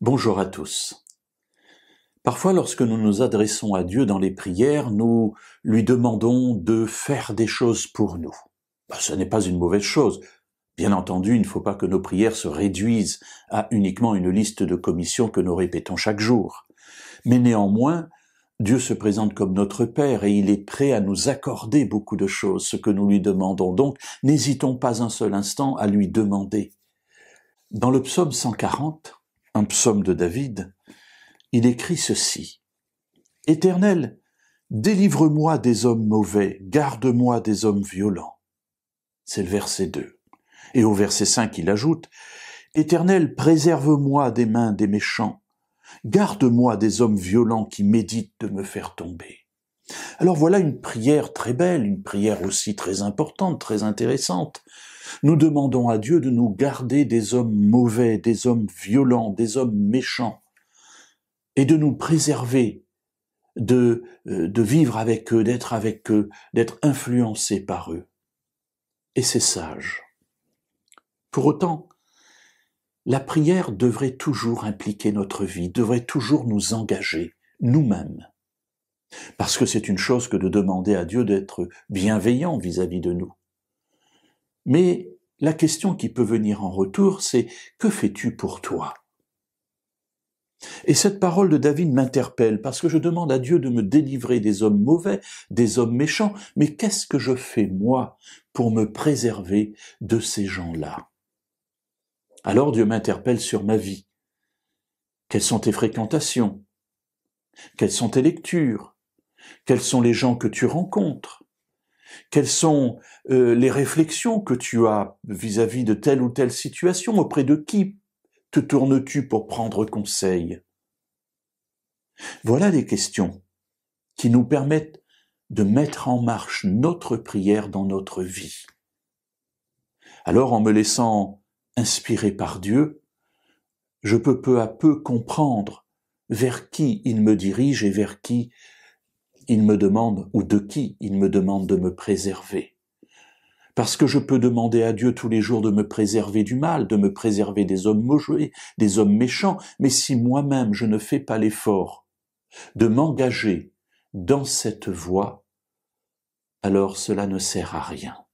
Bonjour à tous. Parfois, lorsque nous nous adressons à Dieu dans les prières, nous lui demandons de faire des choses pour nous. Ce n'est pas une mauvaise chose. Bien entendu, il ne faut pas que nos prières se réduisent à uniquement une liste de commissions que nous répétons chaque jour. Mais néanmoins, Dieu se présente comme notre Père et il est prêt à nous accorder beaucoup de choses, ce que nous lui demandons. Donc, n'hésitons pas un seul instant à lui demander. Dans le psaume 140, un psaume de David, il écrit ceci. « Éternel, délivre-moi des hommes mauvais, garde-moi des hommes violents. » C'est le verset 2. Et au verset 5, il ajoute « Éternel, préserve-moi des mains des méchants, garde-moi des hommes violents qui méditent de me faire tomber. » Alors voilà une prière très belle, une prière aussi très importante, très intéressante. Nous demandons à Dieu de nous garder des hommes mauvais, des hommes violents, des hommes méchants, et de nous préserver, de vivre avec eux, d'être influencés par eux. Et c'est sage. Pour autant, la prière devrait toujours impliquer notre vie, devrait toujours nous engager, nous-mêmes. Parce que c'est une chose que de demander à Dieu d'être bienveillant vis-à-vis de nous. Mais la question qui peut venir en retour, c'est « Que fais-tu pour toi ?» Et cette parole de David m'interpelle parce que je demande à Dieu de me délivrer des hommes mauvais, des hommes méchants, mais qu'est-ce que je fais moi pour me préserver de ces gens-là? Alors Dieu m'interpelle sur ma vie. Quelles sont tes fréquentations? Quelles sont tes lectures? Quels sont les gens que tu rencontres? Quelles sont les réflexions que tu as vis-à-vis de telle ou telle situation? Auprès de qui te tournes-tu pour prendre conseil? Voilà les questions qui nous permettent de mettre en marche notre prière dans notre vie. Alors, en me laissant inspirer par Dieu, je peux peu à peu comprendre vers qui il me dirige et vers qui il me demande, ou de qui il me demande de me préserver. Parce que je peux demander à Dieu tous les jours de me préserver du mal, de me préserver des hommes mauvais, des hommes méchants, mais si moi-même je ne fais pas l'effort de m'engager dans cette voie, alors cela ne sert à rien.